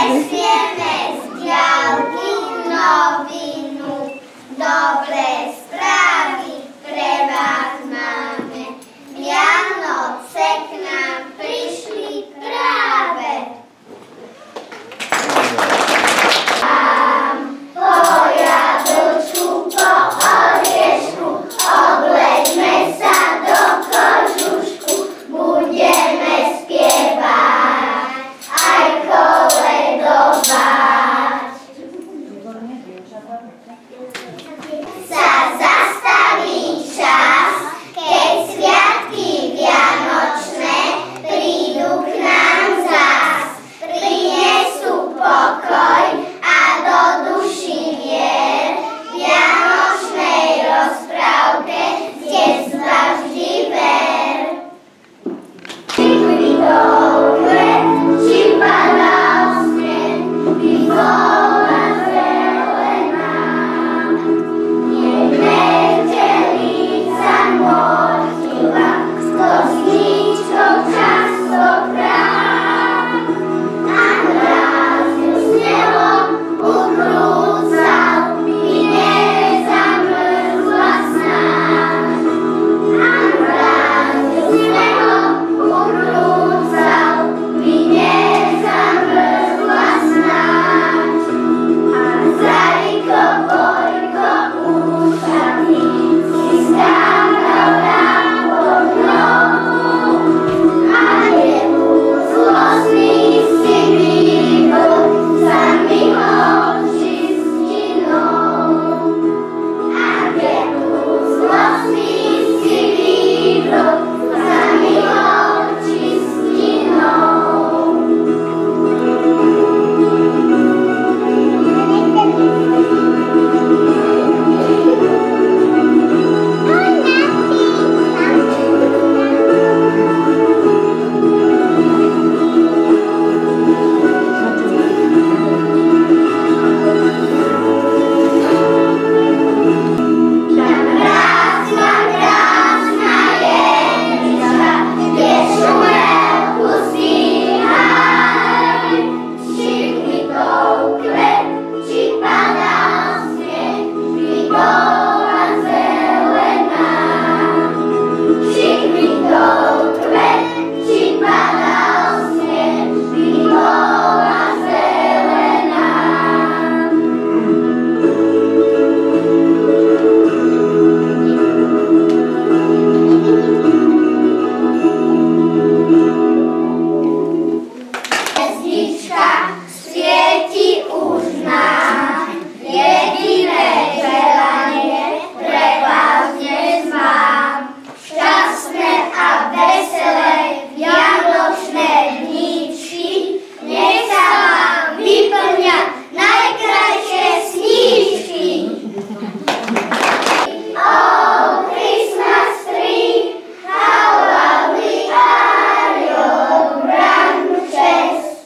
Nesieme z diaľky novinu, dobré správy pre vás máme. Vianoce k nám prišli práve. Pojadočku po oriešku, obleďme sa do kožušku, budeme spievať, aj koledovať. Sa zastaví čas, keď sviatky vianočné prídu k nám zás, prinesú pokoj a do duši mier, vianočnej rozprávke detstva vždy ver. Dobre, či padá sneh, vyvolá zelená. Nemetelica motila, to sníčkou častokrát. A mráz ju snehom ukrúcal, by nezamrzla snáď. A mráz ju snehom ukrúcal, by nezamrzla snáď. A Zajko, Bojko, úšatý, si skákal nám pod nohu. A jemu zlostný si výbor, zamihol čistinou. A jemu zlostný si výbor, zamihol čistinou. Krásna jenička, kde šumel hustý háj. Šikni tou kvet, či padal sneh, by bola zelená. Šikni tou kvet, či padal sneh, by bola zelená. Hviezdička svieti už nám, jediné želanie pre vás dnes mám. Šťastné a veselé vianočné dníčky, nech sa vám vyplňa najkrajšie sníčky. Oh, Christmas tree, how lovely are your branches.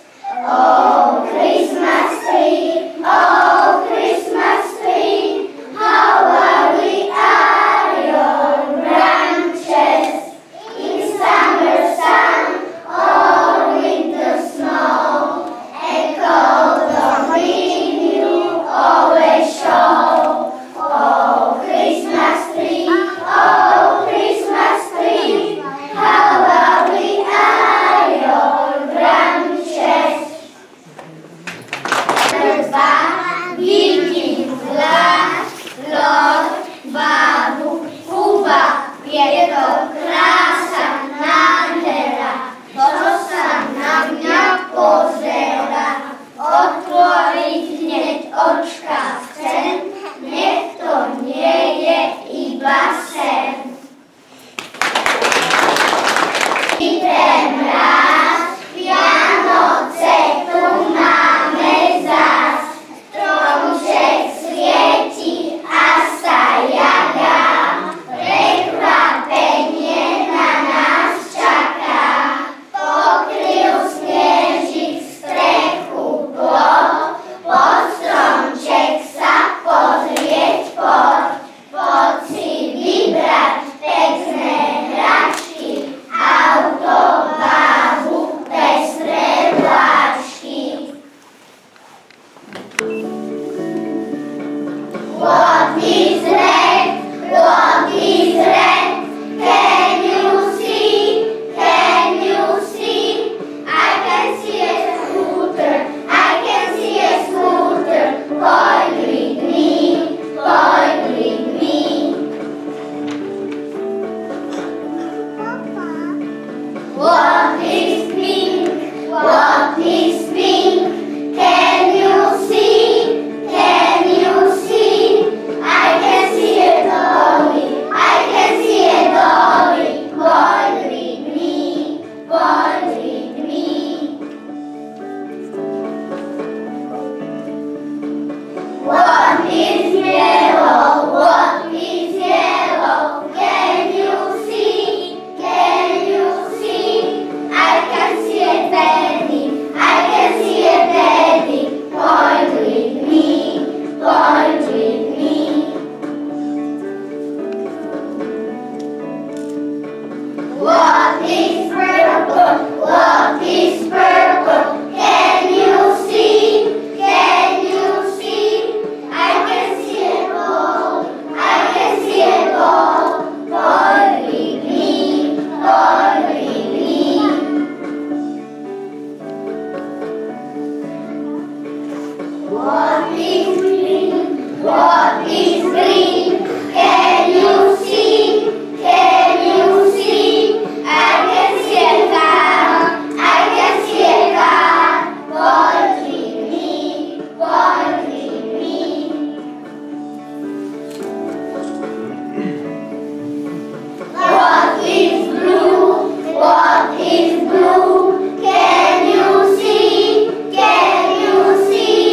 Oh, Christmas tree, how lovely are your branches. In summer sun or winter snow, a coat of green you always show. Oh, Christmas tree, how lovely are your branches. Dva vidím vlak, loď, babu, Kuba, je to krása, nádhera, čo sa na mňa pozerá. Otvoriť hneď očka chcem, nech to nie je iba sen. Ten raz, Vianoce tu máme zás, What is green? What is green? Can you see? Can you see? I can see a car. I can see a car. Pointing me, pointing me. What is blue? What is blue? Can you see? Can you see?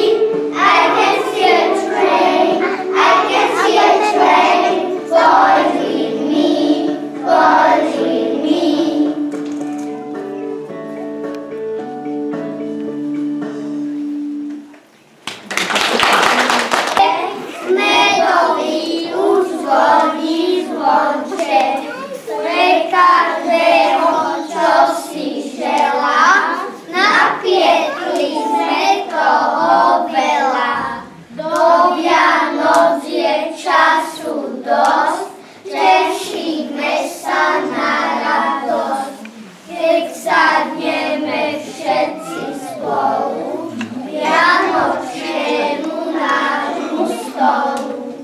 I can see a train. I can see a train. Pointing me, pointing me. Medowi uzwoli złącze, każdego, co si želá, napiekli sme toho veľa. Do Vianoc je času dosť, tešíme sa na radosť. Keď sadneme všetci spolu, vianočnému nášmu stolu.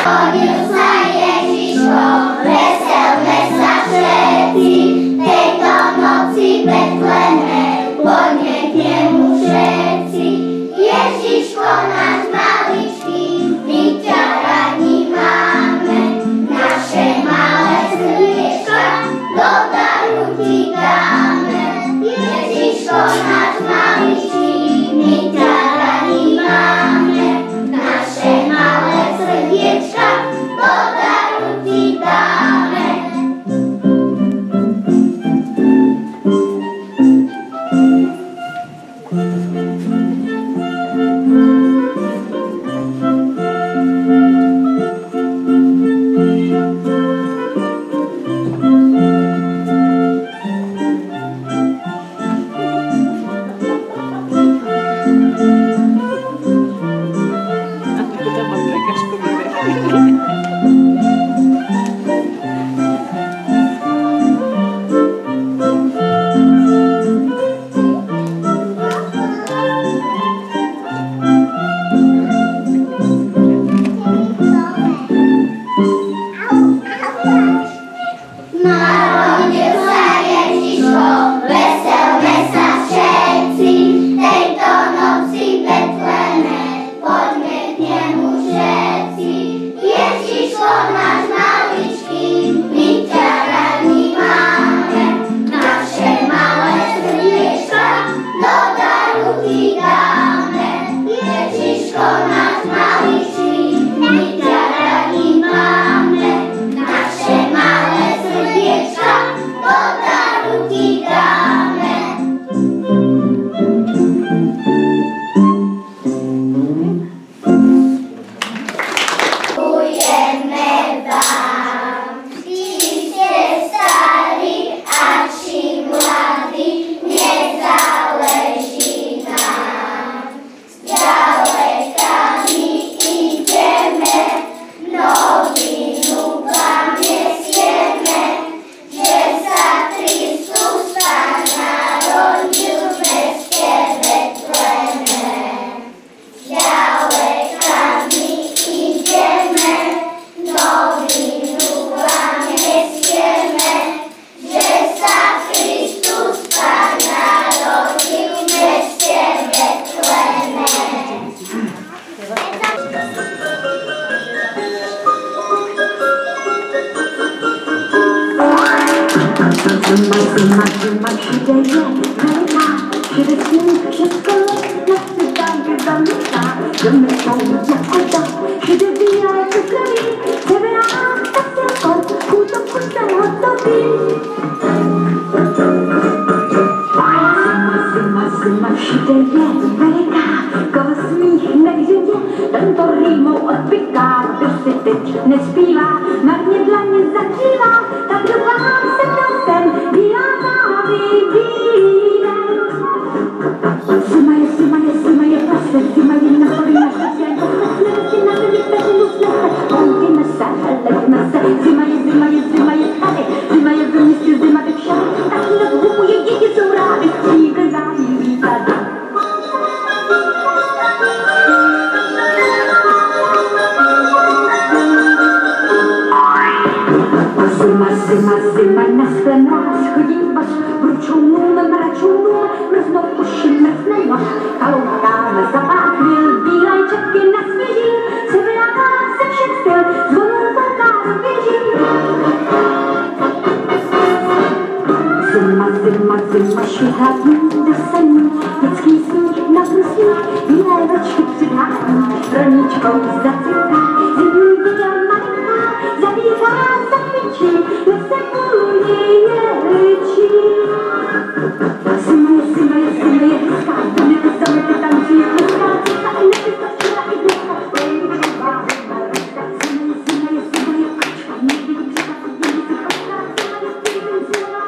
Rodil sa Ježiško, veselme sa všetci, tejto noci Betleme, poďme k nemu všetci. Ježiško náš maličký, my ťa radi máme, naše malé srdiečka do daru ti dáme. Ježiško náš maličký, my ťa radi máme, naše malé srdiečka do daru ti dáme. jméno, kaloukáme za pár chvíl, bílej čepky na sněží, se vylává se všech styl, zvonů polkáru běží. Zima, zima, zima, švihá do sení, dětský sníh na prusích, bílé ročky přidhání, roníčkou zacirká, zimní bílá malinká, zabíhá za pičí, nese půlní je ličí. Zima, zima, zima je hezká, to mě zamete tančí, hezká cesta i nevystačila i dneska stejná. Zima je kočka, nikdy třeba nikdy si kočka, zima je týden zima,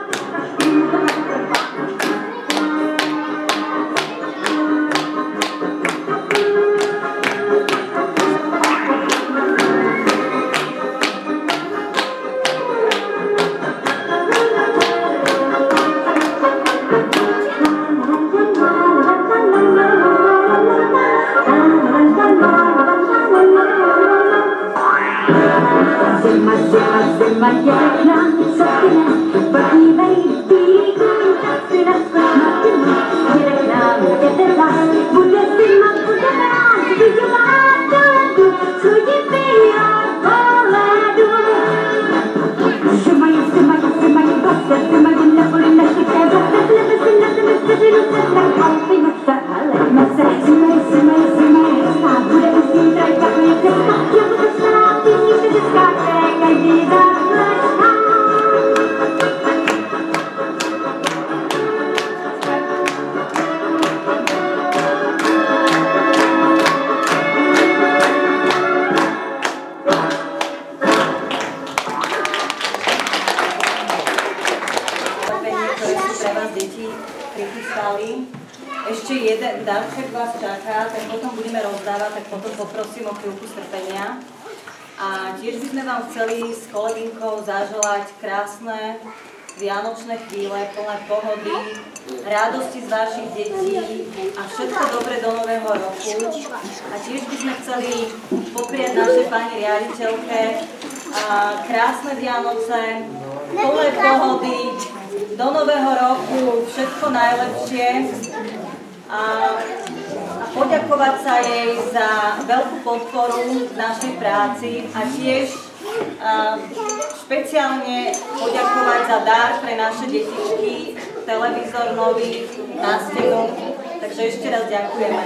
Zima je pěkná, sotkyne, podívej, bílý kůň, tak si naskoč na tyma. Jede k nám, jede vás, bude zima, bude mráz, viděla do ledu, svůj bílá poledu. Zima je vlastně, zima je na poli neštěké, zase nebe si na zemi vteřinu se, tak alpy se, halejme se. Zima je hezká, bude už zítra i takový dneska, jako to stará písnička dětská, každý zatleská. Ktoré sú pre vás deti prichystali. Ešte jeden darček vás čaká, tak potom budeme rozdávať, tak potom poprosím o chvíľku strpenia. A tiež by sme vám chceli s kolegynkou zaželať krásne vianočné chvíle, plné pohody, radosti z vašich detí a všetko dobre do nového roku. A tiež by sme chceli popriať našej pani riaditeľke krásne Vianoce, plné pohody, do nového roku všetko najlepšie a poďakovať sa jej za veľkú podporu v našej práci a tiež špeciálne poďakovať za dar pre naše detičky, televízor nový na stenu. Takže ešte raz ďakujeme.